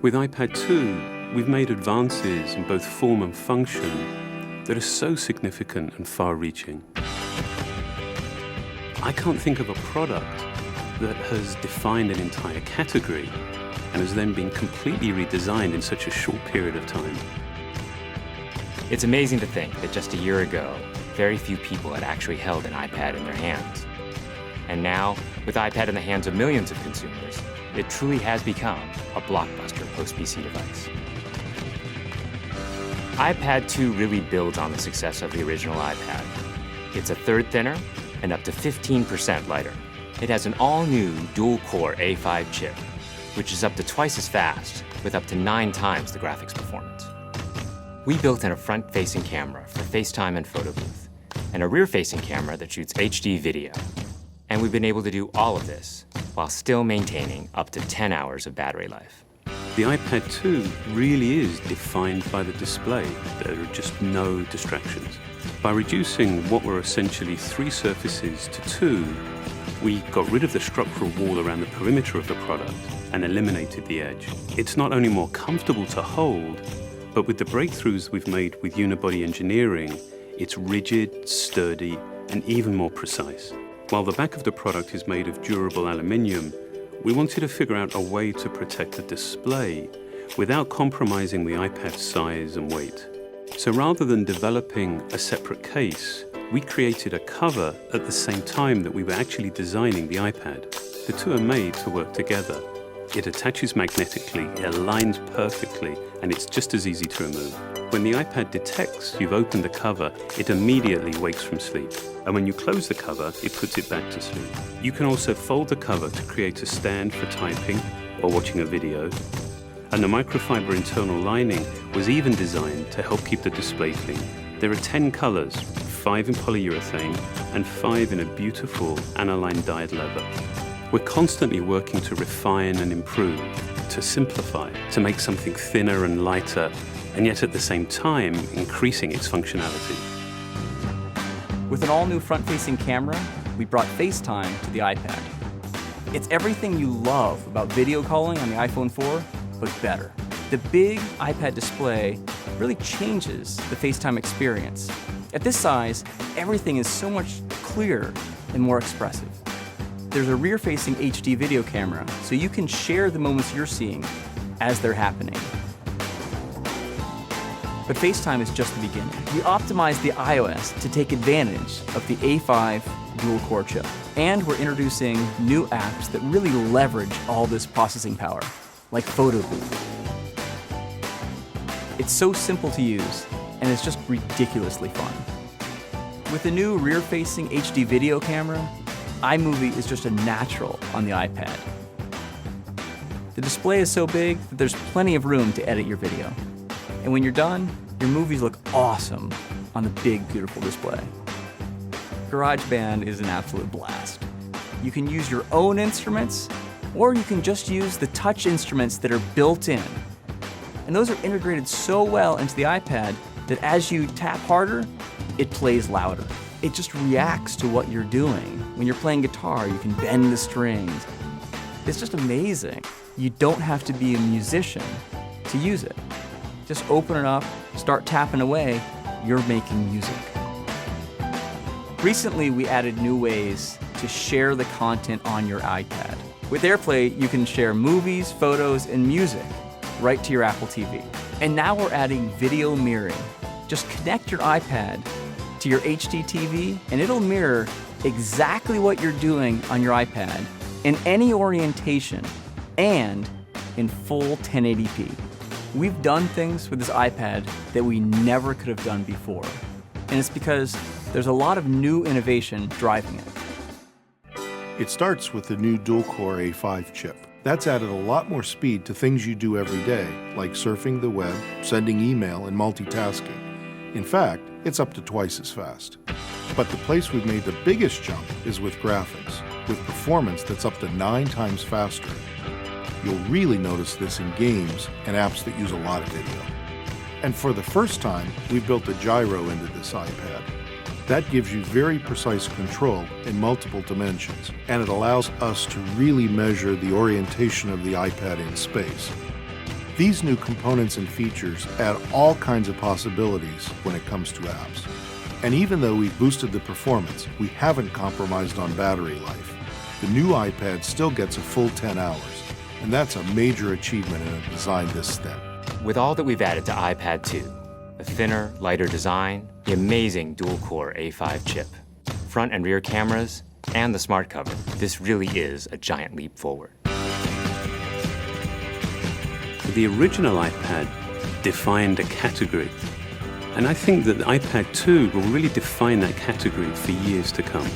With iPad 2, we've made advances in both form and function that are so significant and far-reaching. I can't think of a product that has defined an entire category and has then been completely redesigned in such a short period of time. It's amazing to think that just a year ago, very few people had actually held an iPad in their hands. And now, with iPad in the hands of millions of consumers, it truly has become a blockbuster post-PC device. iPad 2 really builds on the success of the original iPad. It's a third thinner and up to 15% lighter. It has an all-new dual-core A5 chip, which is up to twice as fast with up to 9 times the graphics performance. We built in a front-facing camera for FaceTime and photo booth, and a rear-facing camera that shoots HD video. And we've been able to do all of this while still maintaining up to 10 hours of battery life. The iPad 2 really is defined by the display. There are just no distractions. By reducing what were essentially 3 surfaces to 2, we got rid of the structural wall around the perimeter of the product and eliminated the edge. It's not only more comfortable to hold, but with the breakthroughs we've made with unibody engineering, it's rigid, sturdy, and even more precise. While the back of the product is made of durable aluminium, we wanted to figure out a way to protect the display without compromising the iPad's size and weight. So rather than developing a separate case, we created a cover at the same time that we were actually designing the iPad. The two are made to work together. It attaches magnetically, it aligns perfectly, and it's just as easy to remove. When the iPad detects you've opened the cover, it immediately wakes from sleep. And when you close the cover, it puts it back to sleep. You can also fold the cover to create a stand for typing or watching a video. And the microfiber internal lining was even designed to help keep the display clean. There are 10 colors, 5 in polyurethane and 5 in a beautiful aniline dyed leather. We're constantly working to refine and improve, to simplify, to make something thinner and lighter, and yet at the same time, increasing its functionality. With an all-new front-facing camera, we brought FaceTime to the iPad. It's everything you love about video calling on the iPhone 4, but better. The big iPad display really changes the FaceTime experience. At this size, everything is so much clearer and more expressive. There's a rear-facing HD video camera, so you can share the moments you're seeing as they're happening. But FaceTime is just the beginning. We optimized the iOS to take advantage of the A5 dual-core chip. And we're introducing new apps that really leverage all this processing power, like Photo Booth. It's so simple to use, and it's just ridiculously fun. With the new rear-facing HD video camera, iMovie is just a natural on the iPad. The display is so big that there's plenty of room to edit your video. And when you're done, your movies look awesome on the big, beautiful display. GarageBand is an absolute blast. You can use your own instruments, or you can just use the touch instruments that are built in. And those are integrated so well into the iPad that as you tap harder, it plays louder. It just reacts to what you're doing. When you're playing guitar, you can bend the strings. It's just amazing. You don't have to be a musician to use it. Just open it up, start tapping away, you're making music. Recently, we added new ways to share the content on your iPad. With AirPlay, you can share movies, photos, and music right to your Apple TV. And now we're adding video mirroring. Just connect your iPad to your HD TV, and it'll mirror exactly what you're doing on your iPad in any orientation and in full 1080p. We've done things with this iPad that we never could have done before. And it's because there's a lot of new innovation driving it. It starts with the new dual-core A5 chip. That's added a lot more speed to things you do every day, like surfing the web, sending email, and multitasking. In fact, it's up to twice as fast. But the place we've made the biggest jump is with graphics, with performance that's up to 9 times faster. You'll really notice this in games and apps that use a lot of video. And for the first time, we've built a gyro into this iPad. That gives you very precise control in multiple dimensions, and it allows us to really measure the orientation of the iPad in space. These new components and features add all kinds of possibilities when it comes to apps. And even though we've boosted the performance, we haven't compromised on battery life. The new iPad still gets a full 10 hours, and that's a major achievement in a design this thin. With all that we've added to iPad 2, the thinner, lighter design, the amazing dual-core A5 chip, front and rear cameras, and the smart cover, this really is a giant leap forward. The original iPad defined a category, and I think that the iPad 2 will really define that category for years to come.